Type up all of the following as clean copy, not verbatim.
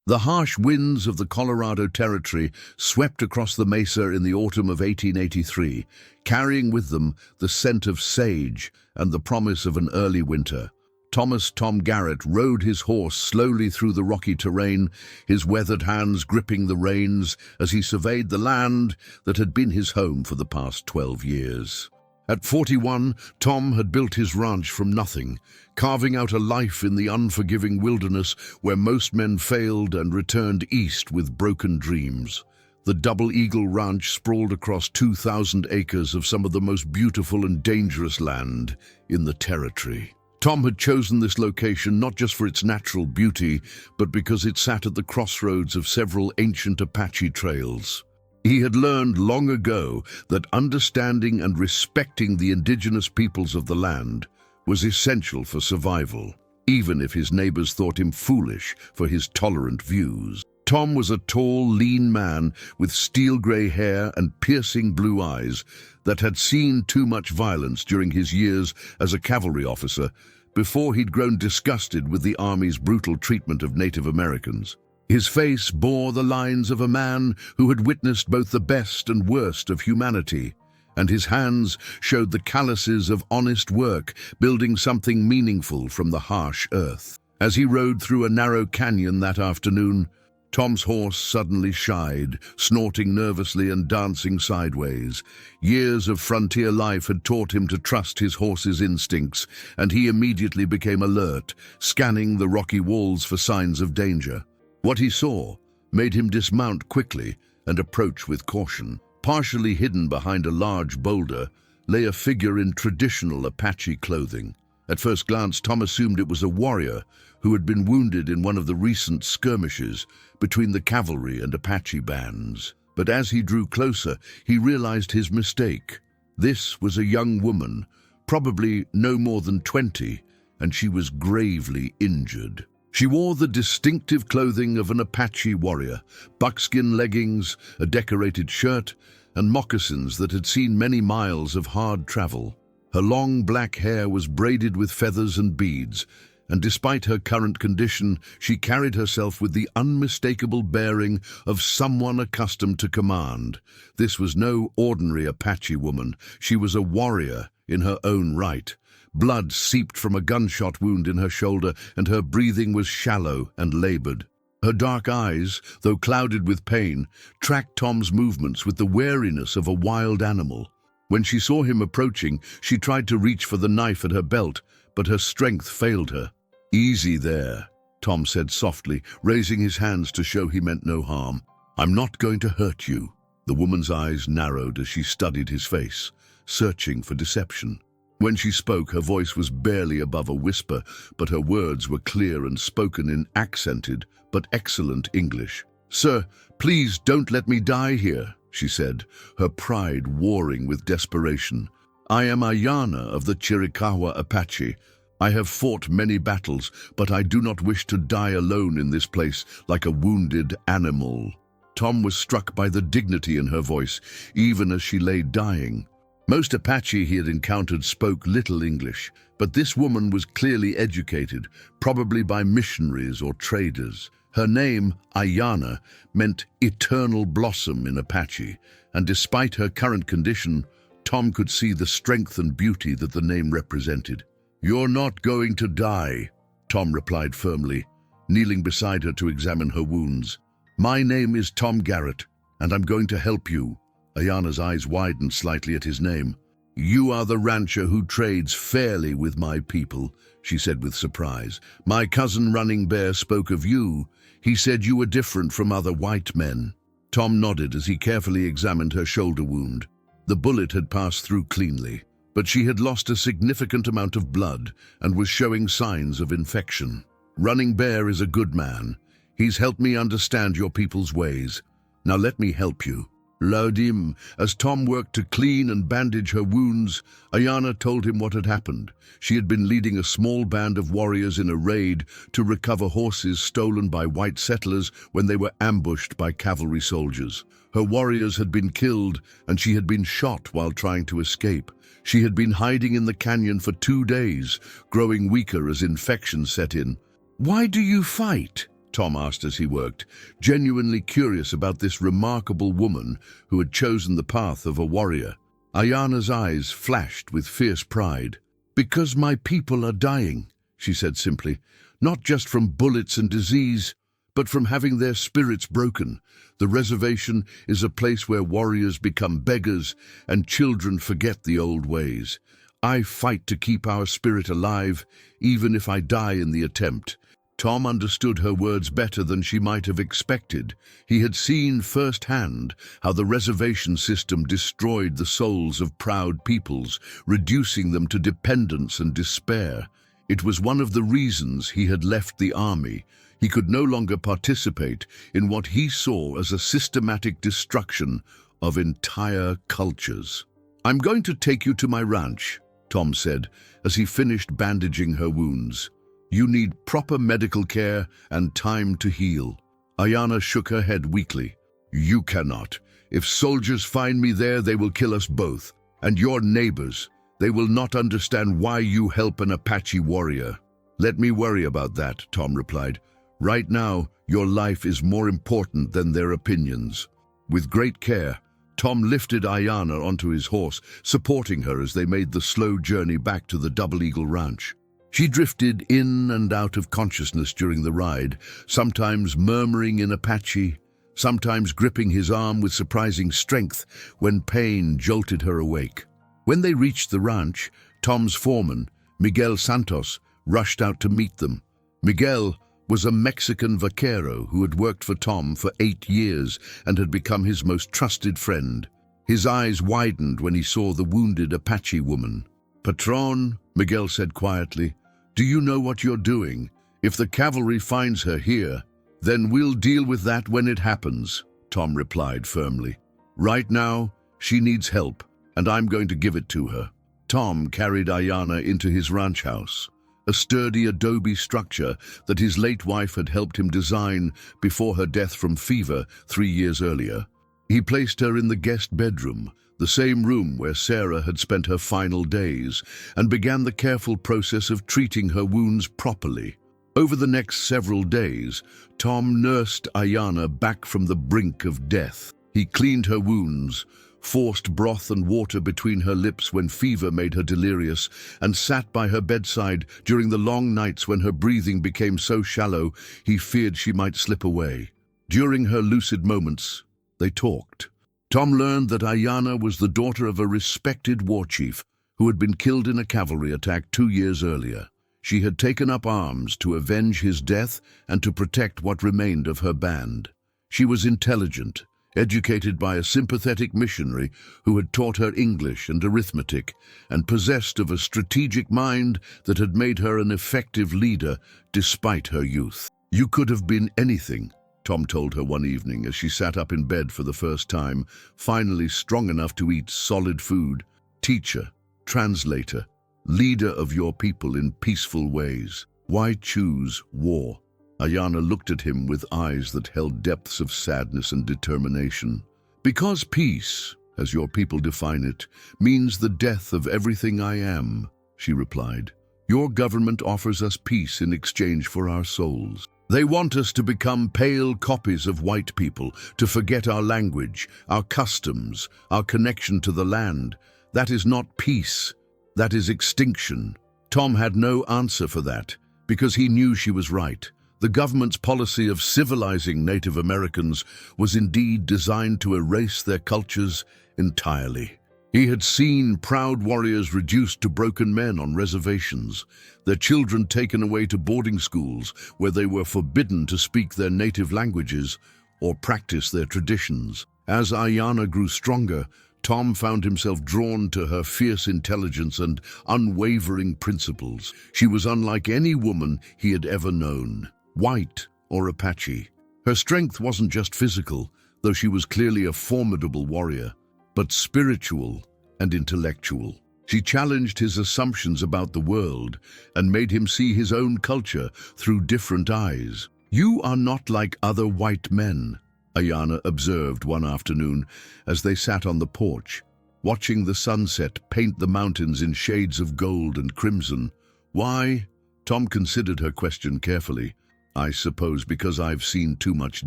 The harsh winds of the Colorado Territory swept across the mesa in the autumn of 1883, carrying with them the scent of sage and the promise of an early winter. Tom Garrett rode his horse slowly through the rocky terrain, his weathered hands gripping the reins as he surveyed the land that had been his home for the past 12 years. At 41, Tom had built his ranch from nothing, carving out a life in the unforgiving wilderness where most men failed and returned east with broken dreams. The Double Eagle Ranch sprawled across 2,000 acres of some of the most beautiful and dangerous land in the territory. Tom had chosen this location not just for its natural beauty, but because it sat at the crossroads of several ancient Apache trails. He had learned long ago that understanding and respecting the indigenous peoples of the land was essential for survival, even if his neighbors thought him foolish for his tolerant views. Tom was a tall, lean man with steel-gray hair and piercing blue eyes that had seen too much violence during his years as a cavalry officer before he'd grown disgusted with the Army's brutal treatment of Native Americans. His face bore the lines of a man who had witnessed both the best and worst of humanity, and his hands showed the calluses of honest work, building something meaningful from the harsh earth. As he rode through a narrow canyon that afternoon, Tom's horse suddenly shied, snorting nervously and dancing sideways. Years of frontier life had taught him to trust his horse's instincts, and he immediately became alert, scanning the rocky walls for signs of danger. What he saw made him dismount quickly and approach with caution. Partially hidden behind a large boulder lay a figure in traditional Apache clothing. At first glance, Tom assumed it was a warrior who had been wounded in one of the recent skirmishes between the cavalry and Apache bands. But as he drew closer, he realized his mistake. This was a young woman, probably no more than 20, and she was gravely injured. She wore the distinctive clothing of an Apache warrior, buckskin leggings, a decorated shirt, and moccasins that had seen many miles of hard travel. Her long black hair was braided with feathers and beads, and despite her current condition, she carried herself with the unmistakable bearing of someone accustomed to command. This was no ordinary Apache woman. She was a warrior in her own right. Blood seeped from a gunshot wound in her shoulder, and her breathing was shallow and labored. Her dark eyes, though clouded with pain, tracked Tom's movements with the wariness of a wild animal. When she saw him approaching, she tried to reach for the knife at her belt, but her strength failed her. "Easy there," Tom said softly, raising his hands to show he meant no harm. "I'm not going to hurt you." The woman's eyes narrowed as she studied his face, searching for deception. When she spoke, her voice was barely above a whisper, but her words were clear and spoken in accented but excellent English. "Sir, please don't let me die here," she said, her pride warring with desperation. "I am Aiyana of the Chiricahua Apache. I have fought many battles, but I do not wish to die alone in this place like a wounded animal." Tom was struck by the dignity in her voice, even as she lay dying. Most Apache he had encountered spoke little English, but this woman was clearly educated, probably by missionaries or traders. Her name, Aiyana, meant eternal blossom in Apache, and despite her current condition, Tom could see the strength and beauty that the name represented. "You're not going to die," Tom replied firmly, kneeling beside her to examine her wounds. "My name is Tom Garrett, and I'm going to help you." Aiyana's eyes widened slightly at his name. "You are the rancher who trades fairly with my people," she said with surprise. "My cousin Running Bear spoke of you. He said you were different from other white men." Tom nodded as he carefully examined her shoulder wound. The bullet had passed through cleanly, but she had lost a significant amount of blood and was showing signs of infection. "Running Bear is a good man. He's helped me understand your people's ways. Now let me help you." Laudim, as Tom worked to clean and bandage her wounds, Aiyana told him what had happened. She had been leading a small band of warriors in a raid to recover horses stolen by white settlers when they were ambushed by cavalry soldiers. Her warriors had been killed, and she had been shot while trying to escape. She had been hiding in the canyon for 2 days, growing weaker as infection set in. "Why do you fight?" Tom asked as he worked, genuinely curious about this remarkable woman who had chosen the path of a warrior. Aiyana's eyes flashed with fierce pride. "Because my people are dying," she said simply, "not just from bullets and disease, but from having their spirits broken. The reservation is a place where warriors become beggars and children forget the old ways. I fight to keep our spirit alive, even if I die in the attempt." Tom understood her words better than she might have expected. He had seen firsthand how the reservation system destroyed the souls of proud peoples, reducing them to dependence and despair. It was one of the reasons he had left the army. He could no longer participate in what he saw as a systematic destruction of entire cultures. "I'm going to take you to my ranch," Tom said as he finished bandaging her wounds. "You need proper medical care and time to heal." Aiyana shook her head weakly. "You cannot. If soldiers find me there, they will kill us both. And your neighbors. They will not understand why you help an Apache warrior." "Let me worry about that," Tom replied. "Right now, your life is more important than their opinions." With great care, Tom lifted Aiyana onto his horse, supporting her as they made the slow journey back to the Double Eagle Ranch. She drifted in and out of consciousness during the ride, sometimes murmuring in Apache, sometimes gripping his arm with surprising strength when pain jolted her awake. When they reached the ranch, Tom's foreman, Miguel Santos, rushed out to meet them. Miguel was a Mexican vaquero who had worked for Tom for 8 years and had become his most trusted friend. His eyes widened when he saw the wounded Apache woman. "Patron," Miguel said quietly, "do you know what you're doing? If the cavalry finds her here, then we'll deal with that when it happens," Tom replied firmly. "Right now, she needs help, and I'm going to give it to her." Tom carried Aiyana into his ranch house, a sturdy adobe structure that his late wife had helped him design before her death from fever 3 years earlier. He placed her in the guest bedroom, the same room where Sarah had spent her final days, and began the careful process of treating her wounds properly. Over the next several days, Tom nursed Aiyana back from the brink of death. He cleaned her wounds, forced broth and water between her lips when fever made her delirious, and sat by her bedside during the long nights when her breathing became so shallow he feared she might slip away. During her lucid moments, they talked. Tom learned that Aiyana was the daughter of a respected war chief who had been killed in a cavalry attack 2 years earlier. She had taken up arms to avenge his death and to protect what remained of her band. She was intelligent, educated by a sympathetic missionary who had taught her English and arithmetic, and possessed of a strategic mind that had made her an effective leader despite her youth. "You could have been anything," Tom told her one evening as she sat up in bed for the first time, finally strong enough to eat solid food. "Teacher, translator, leader of your people in peaceful ways. Why choose war?" Aiyana looked at him with eyes that held depths of sadness and determination. "Because peace, as your people define it, means the death of everything I am," she replied. "Your government offers us peace in exchange for our souls. They want us to become pale copies of white people, to forget our language, our customs, our connection to the land. That is not peace. That is extinction." Tom had no answer for that, because he knew she was right. The government's policy of civilizing Native Americans was indeed designed to erase their cultures entirely. He had seen proud warriors reduced to broken men on reservations, their children taken away to boarding schools where they were forbidden to speak their native languages or practice their traditions. As Aiyana grew stronger, Tom found himself drawn to her fierce intelligence and unwavering principles. She was unlike any woman he had ever known, white or Apache. Her strength wasn't just physical, though she was clearly a formidable warrior, but spiritual and intellectual. She challenged his assumptions about the world and made him see his own culture through different eyes. "You are not like other white men," Aiyana observed one afternoon as they sat on the porch, watching the sunset paint the mountains in shades of gold and crimson. "Why?" Tom considered her question carefully. I suppose because I've seen too much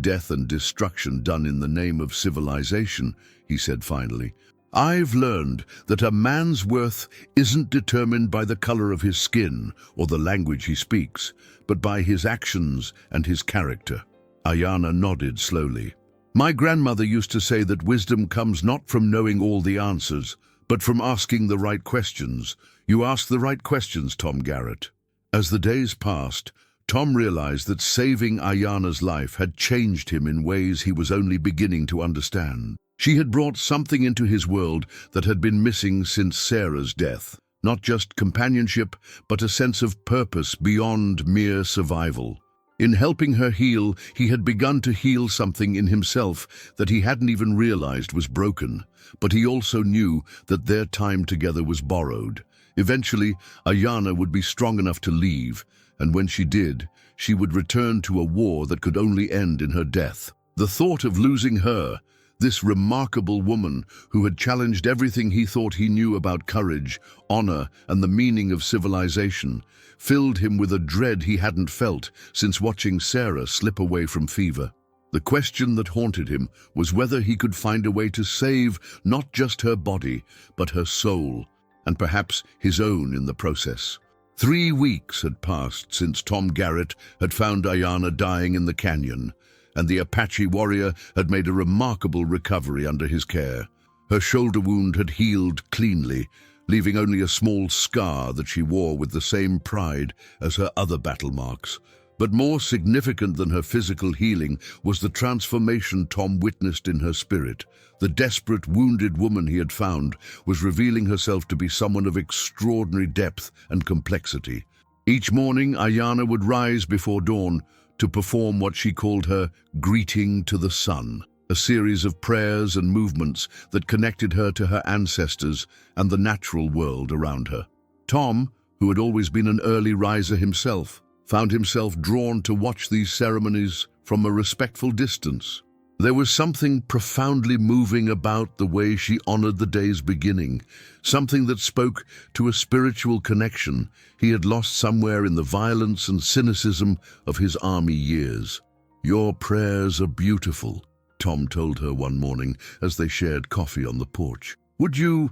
death and destruction done in the name of civilization, he said finally. I've learned that a man's worth isn't determined by the color of his skin or the language he speaks, but by his actions and his character. Aiyana nodded slowly. My grandmother used to say that wisdom comes not from knowing all the answers, but from asking the right questions. You ask the right questions, Tom Garrett. As the days passed, Tom realized that saving Aiyana's life had changed him in ways he was only beginning to understand. She had brought something into his world that had been missing since Sarah's death. Not just companionship, but a sense of purpose beyond mere survival. In helping her heal, he had begun to heal something in himself that he hadn't even realized was broken. But he also knew that their time together was borrowed. Eventually, Aiyana would be strong enough to leave, and when she did, she would return to a war that could only end in her death. The thought of losing her, this remarkable woman who had challenged everything he thought he knew about courage, honor, and the meaning of civilization, filled him with a dread he hadn't felt since watching Sarah slip away from fever. The question that haunted him was whether he could find a way to save not just her body, but her soul, and perhaps his own in the process. 3 weeks had passed since Tom Garrett had found Aiyana dying in the canyon, and the Apache warrior had made a remarkable recovery under his care. Her shoulder wound had healed cleanly, leaving only a small scar that she wore with the same pride as her other battle marks. But more significant than her physical healing was the transformation Tom witnessed in her spirit. The desperate, wounded woman he had found was revealing herself to be someone of extraordinary depth and complexity. Each morning, Aiyana would rise before dawn to perform what she called her greeting to the sun, a series of prayers and movements that connected her to her ancestors and the natural world around her. Tom, who had always been an early riser himself, found himself drawn to watch these ceremonies from a respectful distance. There was something profoundly moving about the way she honored the day's beginning, something that spoke to a spiritual connection he had lost somewhere in the violence and cynicism of his army years. Your prayers are beautiful, Tom told her one morning as they shared coffee on the porch. Would you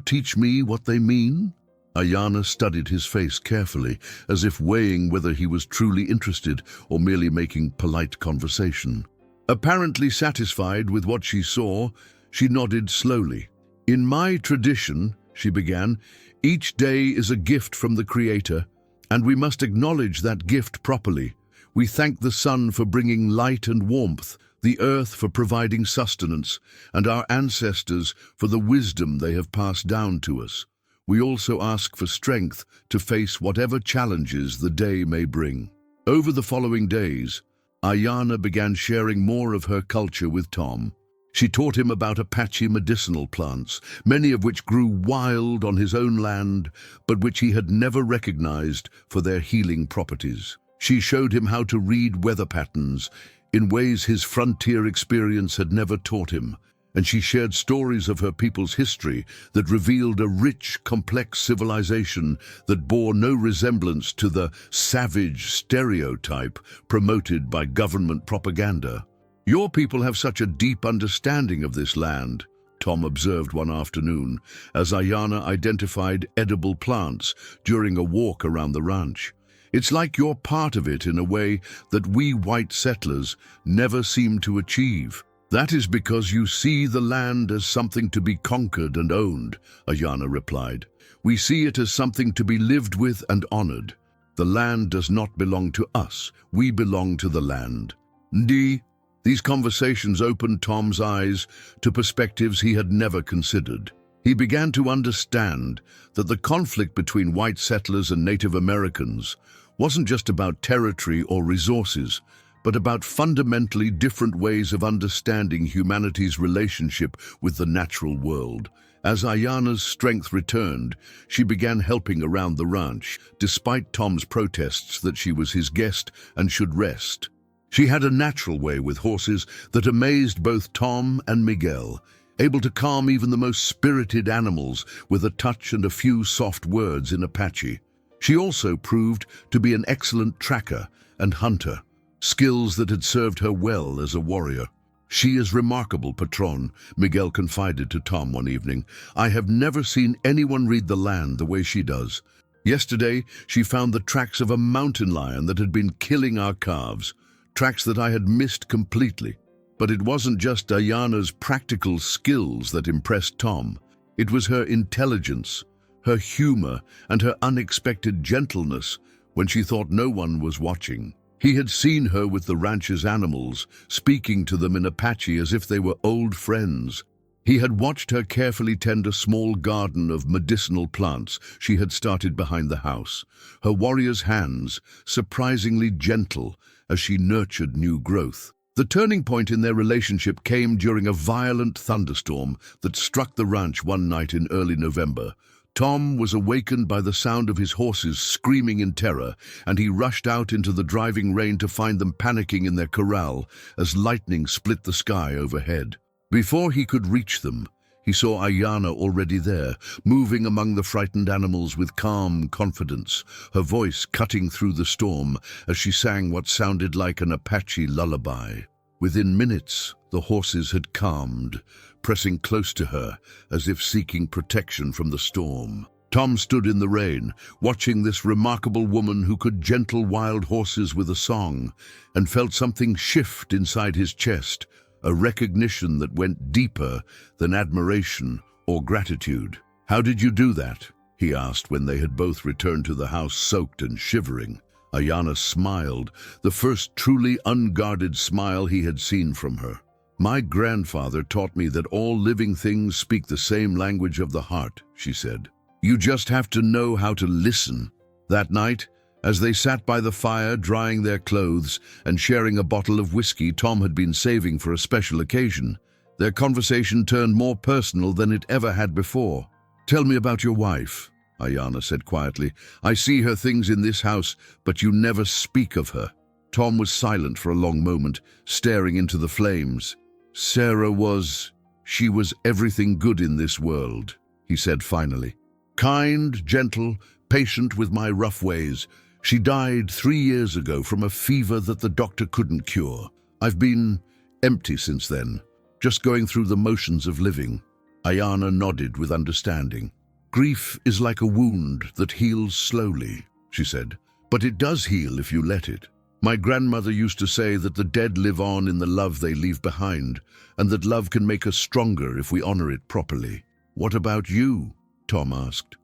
teach me what they mean? Aiyana studied his face carefully, as if weighing whether he was truly interested or merely making polite conversation. Apparently satisfied with what she saw, she nodded slowly. In my tradition, she began, each day is a gift from the Creator, and we must acknowledge that gift properly. We thank the sun for bringing light and warmth, the earth for providing sustenance, and our ancestors for the wisdom they have passed down to us. We also ask for strength to face whatever challenges the day may bring. Over the following days, Aiyana began sharing more of her culture with Tom. She taught him about Apache medicinal plants, many of which grew wild on his own land, but which he had never recognized for their healing properties. She showed him how to read weather patterns in ways his frontier experience had never taught him, and she shared stories of her people's history that revealed a rich, complex civilization that bore no resemblance to the savage stereotype promoted by government propaganda. Your people have such a deep understanding of this land, Tom observed one afternoon, as Aiyana identified edible plants during a walk around the ranch. It's like you're part of it in a way that we white settlers never seem to achieve. That is because you see the land as something to be conquered and owned, Aiyana replied. We see it as something to be lived with and honored. The land does not belong to us. We belong to the land. These conversations opened Tom's eyes to perspectives he had never considered. He began to understand that the conflict between white settlers and Native Americans wasn't just about territory or resources, but about fundamentally different ways of understanding humanity's relationship with the natural world. As Aiyana's strength returned, she began helping around the ranch, despite Tom's protests that she was his guest and should rest. She had a natural way with horses that amazed both Tom and Miguel, able to calm even the most spirited animals with a touch and a few soft words in Apache. She also proved to be an excellent tracker, and hunter, skills that had served her well as a warrior. "She is remarkable, Patron," Miguel confided to Tom one evening. "I have never seen anyone read the land the way she does. Yesterday, she found the tracks of a mountain lion that had been killing our calves, tracks that I had missed completely." But it wasn't just Aiyana's practical skills that impressed Tom. It was her intelligence, her humor, and her unexpected gentleness when she thought no one was watching. He had seen her with the ranch's animals, speaking to them in Apache as if they were old friends. He had watched her carefully tend a small garden of medicinal plants she had started behind the house, her warrior's hands surprisingly gentle as she nurtured new growth. The turning point in their relationship came during a violent thunderstorm that struck the ranch one night in early November. Tom was awakened by the sound of his horses screaming in terror, and he rushed out into the driving rain to find them panicking in their corral as lightning split the sky overhead. Before he could reach them, he saw Aiyana already there, moving among the frightened animals with calm confidence, her voice cutting through the storm as she sang what sounded like an Apache lullaby. Within minutes, the horses had calmed, pressing close to her as if seeking protection from the storm. Tom stood in the rain, watching this remarkable woman who could gentle wild horses with a song, and felt something shift inside his chest, a recognition that went deeper than admiration or gratitude. "How did you do that?" he asked when they had both returned to the house soaked and shivering. Aiyana smiled, the first truly unguarded smile he had seen from her. "My grandfather taught me that all living things speak the same language of the heart," she said. "You just have to know how to listen." That night, as they sat by the fire drying their clothes and sharing a bottle of whiskey Tom had been saving for a special occasion, their conversation turned more personal than it ever had before. "Tell me about your wife," Aiyana said quietly. "I see her things in this house, but you never speak of her." Tom was silent for a long moment, staring into the flames. She was everything good in this world," he said finally. "Kind, gentle, patient with my rough ways. She died 3 years ago from a fever that the doctor couldn't cure. I've been empty since then, just going through the motions of living." Aiyana nodded with understanding. "Grief is like a wound that heals slowly," she said, "but it does heal if you let it. My grandmother used to say that the dead live on in the love they leave behind, and that love can make us stronger if we honor it properly." "What about you?" Tom asked.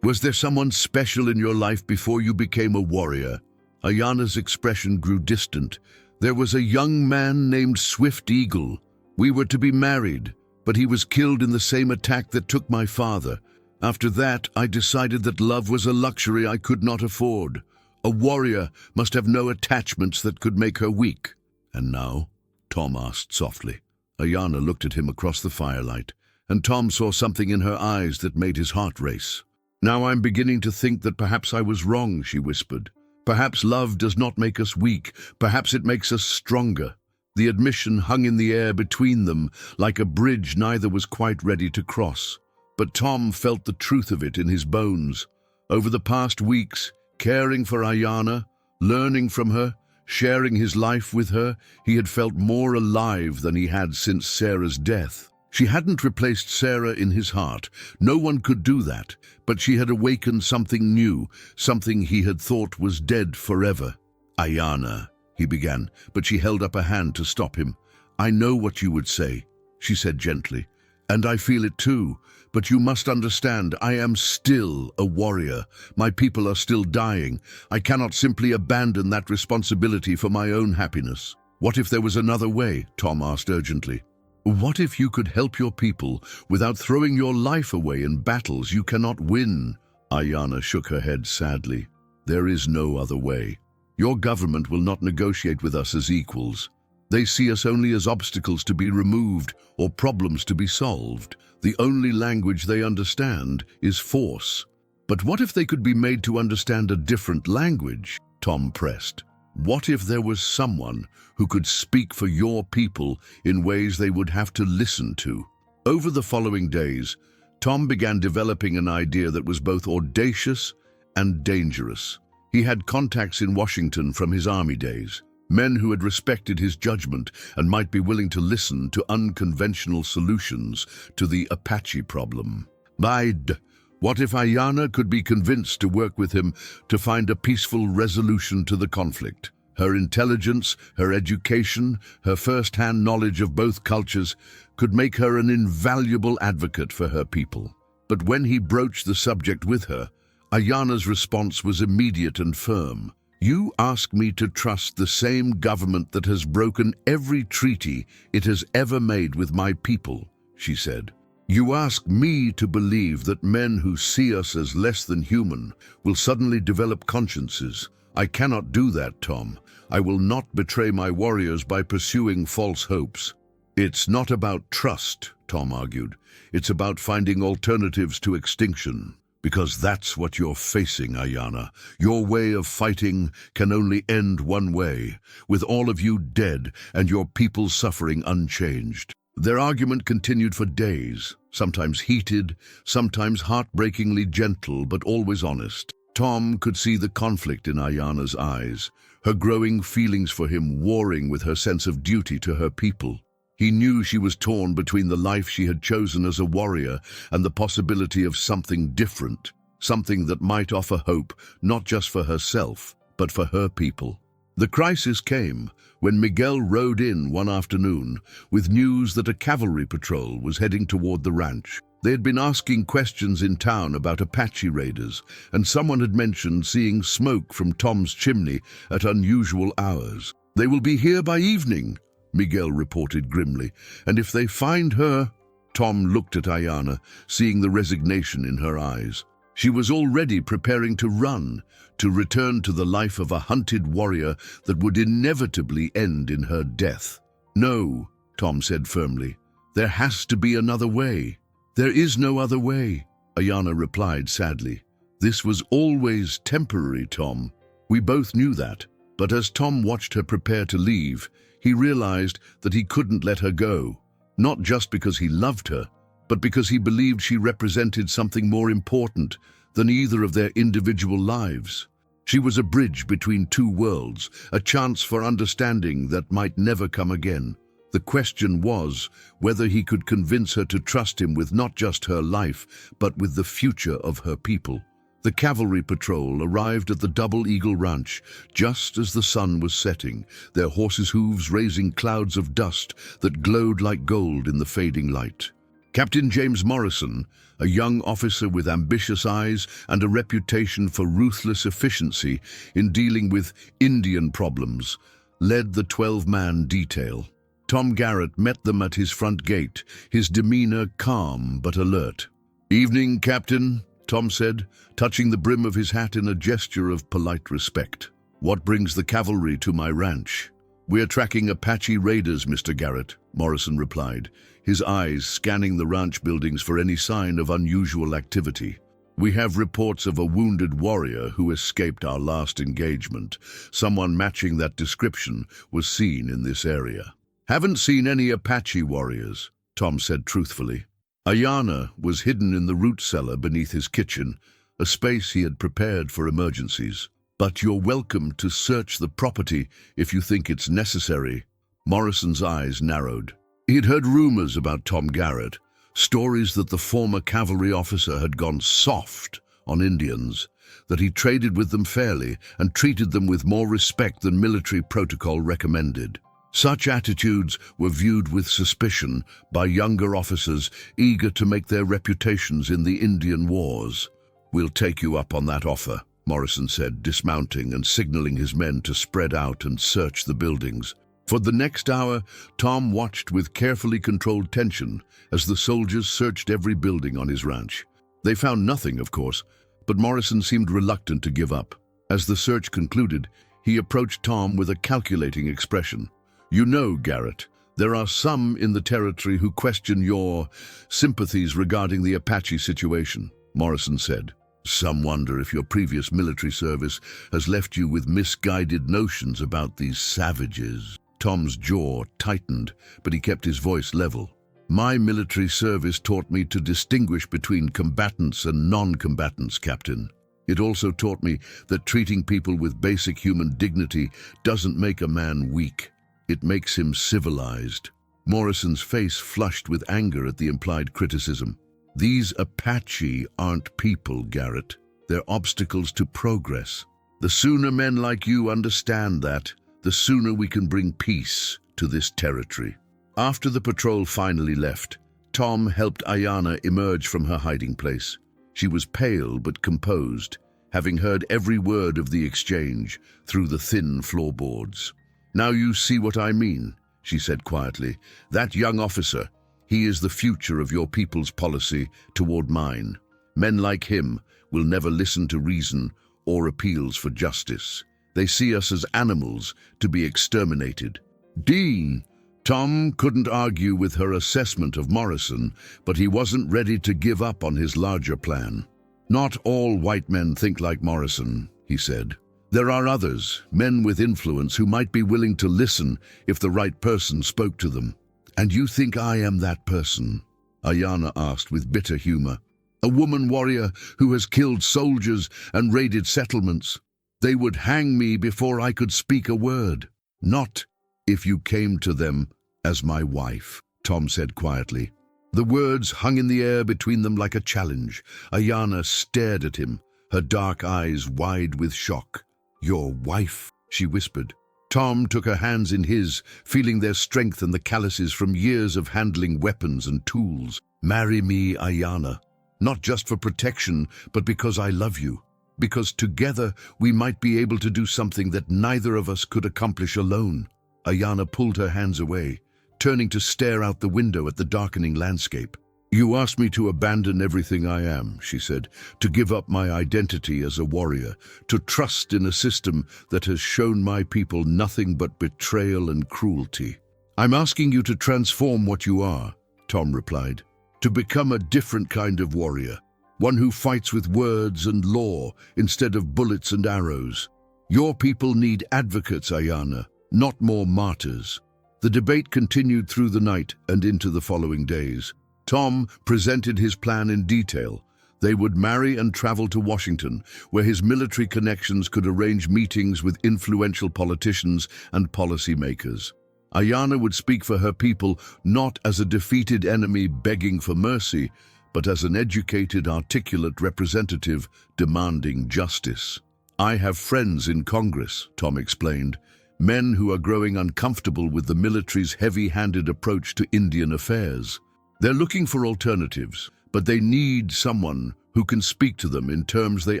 Was there someone special in your life before you became a warrior?" Aiyana's expression grew distant. "There was a young man named Swift Eagle. We were to be married, but he was killed in the same attack that took my father. After that, I decided that love was a luxury I could not afford. A warrior must have no attachments that could make her weak." "And now?" Tom asked softly. Aiyana looked at him across the firelight, and Tom saw something in her eyes that made his heart race. "Now I'm beginning to think that perhaps I was wrong," she whispered. "Perhaps love does not make us weak, perhaps it makes us stronger." The admission hung in the air between them like a bridge neither was quite ready to cross. But Tom felt the truth of it in his bones. Over the past weeks, caring for Aiyana, learning from her, sharing his life with her, he had felt more alive than he had since Sarah's death. She hadn't replaced Sarah in his heart. No one could do that, but she had awakened something new, something he had thought was dead forever. "Aiyana," he began, but she held up a hand to stop him. "I know what you would say," she said gently, "and I feel it too. But you must understand, I am still a warrior. My people are still dying. I cannot simply abandon that responsibility for my own happiness." "What if there was another way?" Tom asked urgently. "What if you could help your people without throwing your life away in battles you cannot win?" Aiyana shook her head sadly. "There is no other way. Your government will not negotiate with us as equals. They see us only as obstacles to be removed or problems to be solved. The only language they understand is force." "But what if they could be made to understand a different language?" Tom pressed. "What if there was someone who could speak for your people in ways they would have to listen to?" Over the following days, Tom began developing an idea that was both audacious and dangerous. He had contacts in Washington from his army days, men who had respected his judgment and might be willing to listen to unconventional solutions to the Apache problem. What if Aiyana could be convinced to work with him to find a peaceful resolution to the conflict? Her intelligence, her education, her first-hand knowledge of both cultures could make her an invaluable advocate for her people. But when he broached the subject with her, Aiyana's response was immediate and firm. "You ask me to trust the same government that has broken every treaty it has ever made with my people," she said. "You ask me to believe that men who see us as less than human will suddenly develop consciences. I cannot do that, Tom. I will not betray my warriors by pursuing false hopes." "It's not about trust," Tom argued. "It's about finding alternatives to extinction. Because that's what you're facing, Aiyana. Your way of fighting can only end one way, with all of you dead and your people suffering unchanged." Their argument continued for days, sometimes heated, sometimes heartbreakingly gentle, but always honest. Tom could see the conflict in Aiyana's eyes, her growing feelings for him warring with her sense of duty to her people. He knew she was torn between the life she had chosen as a warrior and the possibility of something different, something that might offer hope not just for herself, but for her people. The crisis came when Miguel rode in one afternoon with news that a cavalry patrol was heading toward the ranch. They had been asking questions in town about Apache raiders, and someone had mentioned seeing smoke from Tom's chimney at unusual hours. "They will be here by evening," Miguel reported grimly, "and if they find her—" Tom looked at Aiyana, seeing the resignation in her eyes. She was already preparing to run, to return to the life of a hunted warrior that would inevitably end in her death. "No," Tom said firmly. "There has to be another way." "There is no other way," Aiyana replied sadly. "This was always temporary, Tom. We both knew that." But as Tom watched her prepare to leave, he realized that he couldn't let her go, not just because he loved her, but because he believed she represented something more important than either of their individual lives. She was a bridge between two worlds, a chance for understanding that might never come again. The question was whether he could convince her to trust him with not just her life, but with the future of her people. The cavalry patrol arrived at the Double Eagle Ranch just as the sun was setting, their horses' hooves raising clouds of dust that glowed like gold in the fading light. Captain James Morrison, a young officer with ambitious eyes and a reputation for ruthless efficiency in dealing with Indian problems, led the 12-man detail. Tom Garrett met them at his front gate, his demeanor calm but alert. "Evening, Captain," Tom said, touching the brim of his hat in a gesture of polite respect. "What brings the cavalry to my ranch?" "We're tracking Apache raiders, Mr. Garrett," Morrison replied, his eyes scanning the ranch buildings for any sign of unusual activity. "We have reports of a wounded warrior who escaped our last engagement. Someone matching that description was seen in this area." "Haven't seen any Apache warriors," Tom said truthfully. Aiyana was hidden in the root cellar beneath his kitchen, a space he had prepared for emergencies. "But you're welcome to search the property if you think it's necessary." Morrison's eyes narrowed. He'd heard rumors about Tom Garrett, stories that the former cavalry officer had gone soft on Indians, that he traded with them fairly and treated them with more respect than military protocol recommended. Such attitudes were viewed with suspicion by younger officers eager to make their reputations in the Indian wars. "We'll take you up on that offer," Morrison said, dismounting and signaling his men to spread out and search the buildings. For the next hour, Tom watched with carefully controlled tension as the soldiers searched every building on his ranch. They found nothing, of course, but Morrison seemed reluctant to give up. As the search concluded, he approached Tom with a calculating expression. "You know, Garrett, there are some in the territory who question your sympathies regarding the Apache situation," Morrison said. "Some wonder if your previous military service has left you with misguided notions about these savages." Tom's jaw tightened, but he kept his voice level. "My military service taught me to distinguish between combatants and non-combatants, Captain." It also taught me that treating people with basic human dignity doesn't make a man weak. It makes him civilized. Morrison's face flushed with anger at the implied criticism. These Apache aren't people, Garrett. They're obstacles to progress. The sooner men like you understand that, the sooner we can bring peace to this territory. After the patrol finally left, Tom helped Aiyana emerge from her hiding place. She was pale but composed, having heard every word of the exchange through the thin floorboards. "Now you see what I mean," she said quietly. "That young officer, he is the future of your people's policy toward mine. Men like him will never listen to reason or appeals for justice. They see us as animals to be exterminated." Dean! Tom couldn't argue with her assessment of Morrison, but he wasn't ready to give up on his larger plan. "Not all white men think like Morrison," he said. "There are others, men with influence, who might be willing to listen if the right person spoke to them." "And you think I am that person?" Aiyana asked with bitter humor. "A woman warrior who has killed soldiers and raided settlements. They would hang me before I could speak a word." "Not if you came to them as my wife," Tom said quietly. The words hung in the air between them like a challenge. Aiyana stared at him, her dark eyes wide with shock. "Your wife?" she whispered. Tom took her hands in his, feeling their strength and the calluses from years of handling weapons and tools. "Marry me, Aiyana. Not just for protection, but because I love you. Because together we might be able to do something that neither of us could accomplish alone." Aiyana pulled her hands away, turning to stare out the window at the darkening landscape. "You asked me to abandon everything I am," she said, "to give up my identity as a warrior, to trust in a system that has shown my people nothing but betrayal and cruelty." "I'm asking you to transform what you are," Tom replied, "to become a different kind of warrior, one who fights with words and law instead of bullets and arrows. Your people need advocates, Aiyana, not more martyrs." The debate continued through the night and into the following days. Tom presented his plan in detail. They would marry and travel to Washington, where his military connections could arrange meetings with influential politicians and policymakers. Aiyana would speak for her people not as a defeated enemy begging for mercy, but as an educated, articulate representative demanding justice. "I have friends in Congress," Tom explained, "men who are growing uncomfortable with the military's heavy-handed approach to Indian affairs. They're looking for alternatives, but they need someone who can speak to them in terms they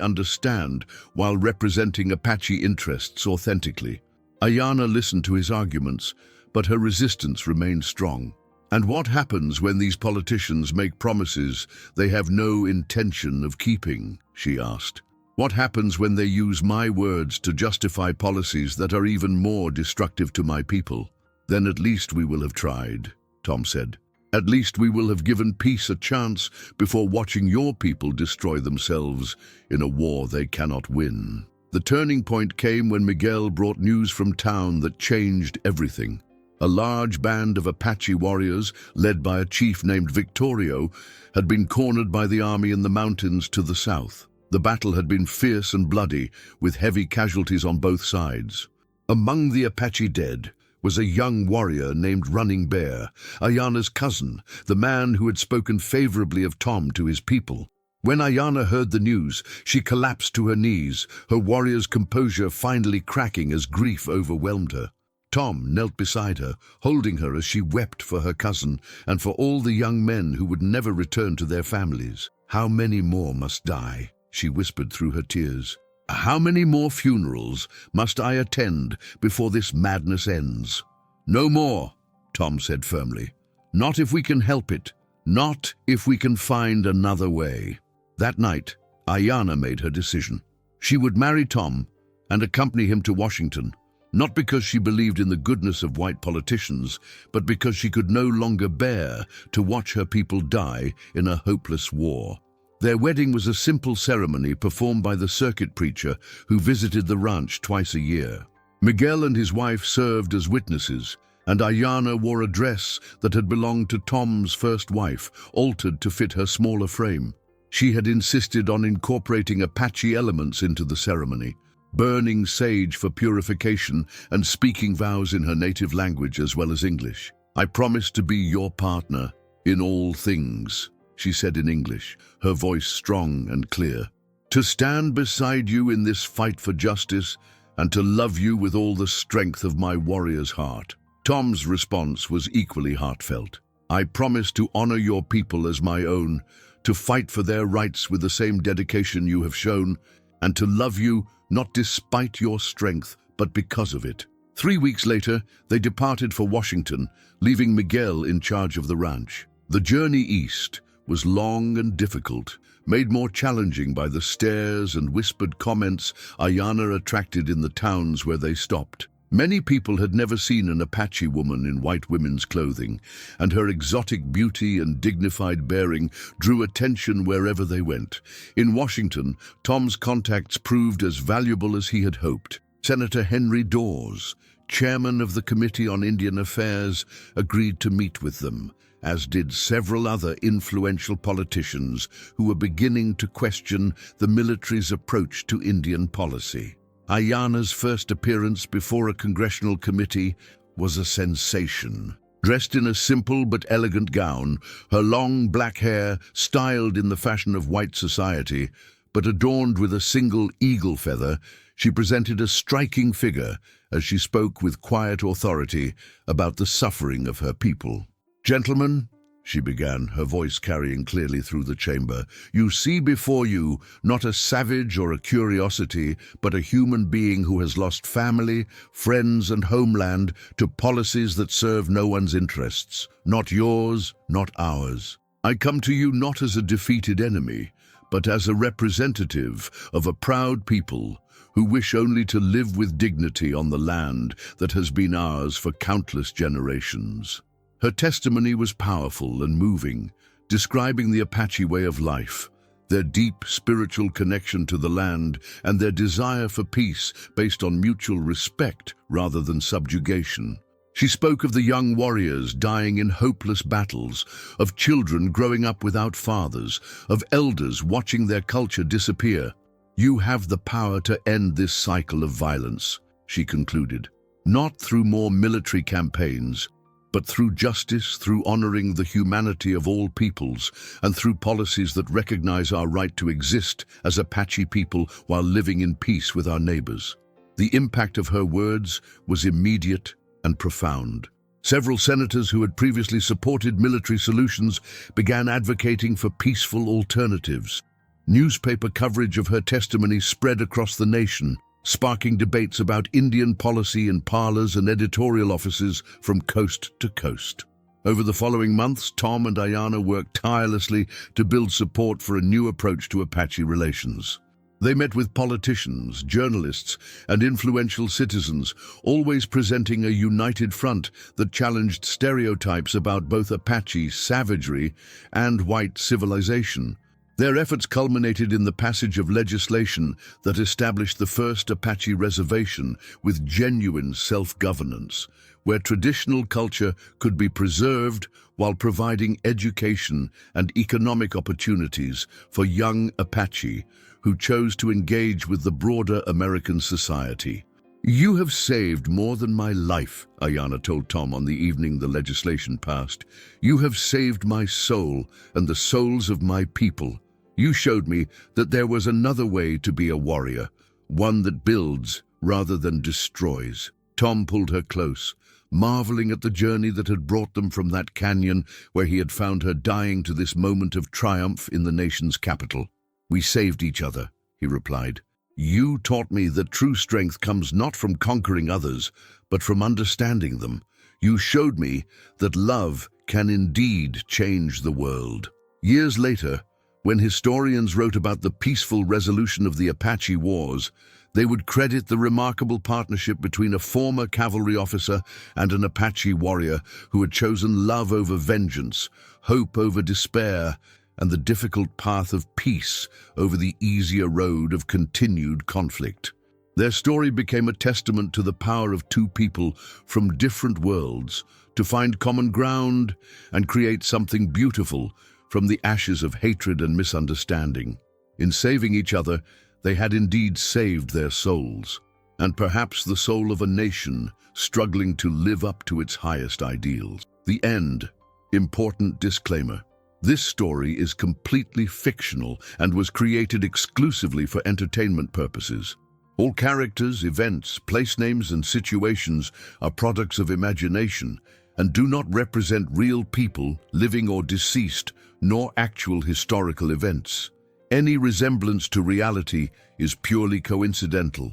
understand while representing Apache interests authentically." Aiyana listened to his arguments, but her resistance remained strong. "And what happens when these politicians make promises they have no intention of keeping?" she asked. "What happens when they use my words to justify policies that are even more destructive to my people?" "Then at least we will have tried," Tom said. "At least we will have given peace a chance before watching your people destroy themselves in a war they cannot win." The turning point came when Miguel brought news from town that changed everything. A large band of Apache warriors, led by a chief named Victorio, had been cornered by the army in the mountains to the south. The battle had been fierce and bloody, with heavy casualties on both sides. Among the Apache dead was a young warrior named Running Bear, Aiyana's cousin, the man who had spoken favorably of Tom to his people. When Aiyana heard the news, she collapsed to her knees, her warrior's composure finally cracking as grief overwhelmed her. Tom knelt beside her, holding her as she wept for her cousin and for all the young men who would never return to their families. "How many more must die?" she whispered through her tears. "How many more funerals must I attend before this madness ends?" "No more," Tom said firmly. "Not if we can help it. Not if we can find another way." That night, Aiyana made her decision. She would marry Tom and accompany him to Washington, not because she believed in the goodness of white politicians, but because she could no longer bear to watch her people die in a hopeless war. Their wedding was a simple ceremony performed by the circuit preacher who visited the ranch twice a year. Miguel and his wife served as witnesses, and Aiyana wore a dress that had belonged to Tom's first wife, altered to fit her smaller frame. She had insisted on incorporating Apache elements into the ceremony, burning sage for purification and speaking vows in her native language as well as English. "I promise to be your partner in all things," she said in English, her voice strong and clear. "To stand beside you in this fight for justice and to love you with all the strength of my warrior's heart." Tom's response was equally heartfelt. "I promise to honor your people as my own, to fight for their rights with the same dedication you have shown, and to love you not despite your strength, but because of it." 3 weeks later, they departed for Washington, leaving Miguel in charge of the ranch. The journey east was long and difficult, made more challenging by the stares and whispered comments Aiyana attracted in the towns where they stopped. Many people had never seen an Apache woman in white women's clothing, and her exotic beauty and dignified bearing drew attention wherever they went. In Washington, Tom's contacts proved as valuable as he had hoped. Senator Henry Dawes, chairman of the Committee on Indian Affairs, agreed to meet with them, as did several other influential politicians who were beginning to question the military's approach to Indian policy. Aiyana's first appearance before a congressional committee was a sensation. Dressed in a simple but elegant gown, her long black hair styled in the fashion of white society, but adorned with a single eagle feather, she presented a striking figure as she spoke with quiet authority about the suffering of her people. "Gentlemen," she began, her voice carrying clearly through the chamber, "you see before you not a savage or a curiosity, but a human being who has lost family, friends, and homeland to policies that serve no one's interests. Not yours, not ours. I come to you not as a defeated enemy, but as a representative of a proud people who wish only to live with dignity on the land that has been ours for countless generations." Her testimony was powerful and moving, describing the Apache way of life, their deep spiritual connection to the land, and their desire for peace based on mutual respect rather than subjugation. She spoke of the young warriors dying in hopeless battles, of children growing up without fathers, of elders watching their culture disappear. "You have the power to end this cycle of violence," she concluded, "not through more military campaigns, but through justice, through honoring the humanity of all peoples, and through policies that recognize our right to exist as Apache people while living in peace with our neighbors." The impact of her words was immediate and profound. Several senators who had previously supported military solutions began advocating for peaceful alternatives. Newspaper coverage of her testimony spread across the nation, sparking debates about Indian policy in parlors and editorial offices from coast to coast. Over the following months, Tom and Aiyana worked tirelessly to build support for a new approach to Apache relations. They met with politicians, journalists, and influential citizens, always presenting a united front that challenged stereotypes about both Apache savagery and white civilization. Their efforts culminated in the passage of legislation that established the first Apache reservation with genuine self-governance, where traditional culture could be preserved while providing education and economic opportunities for young Apache who chose to engage with the broader American society. "You have saved more than my life," Aiyana told Tom on the evening the legislation passed. "You have saved my soul and the souls of my people. You showed me that there was another way to be a warrior, one that builds rather than destroys." Tom pulled her close, marveling at the journey that had brought them from that canyon where he had found her dying to this moment of triumph in the nation's capital. "We saved each other," he replied. "You taught me that true strength comes not from conquering others, but from understanding them. You showed me that love can indeed change the world." Years later, when historians wrote about the peaceful resolution of the Apache Wars, they would credit the remarkable partnership between a former cavalry officer and an Apache warrior who had chosen love over vengeance, hope over despair, and the difficult path of peace over the easier road of continued conflict. Their story became a testament to the power of two people from different worlds to find common ground and create something beautiful from the ashes of hatred and misunderstanding. In saving each other, they had indeed saved their souls, and perhaps the soul of a nation struggling to live up to its highest ideals. The end. Important disclaimer. This story is completely fictional and was created exclusively for entertainment purposes. All characters, events, place names, and situations are products of imagination and do not represent real people, living or deceased, nor actual historical events. Any resemblance to reality is purely coincidental.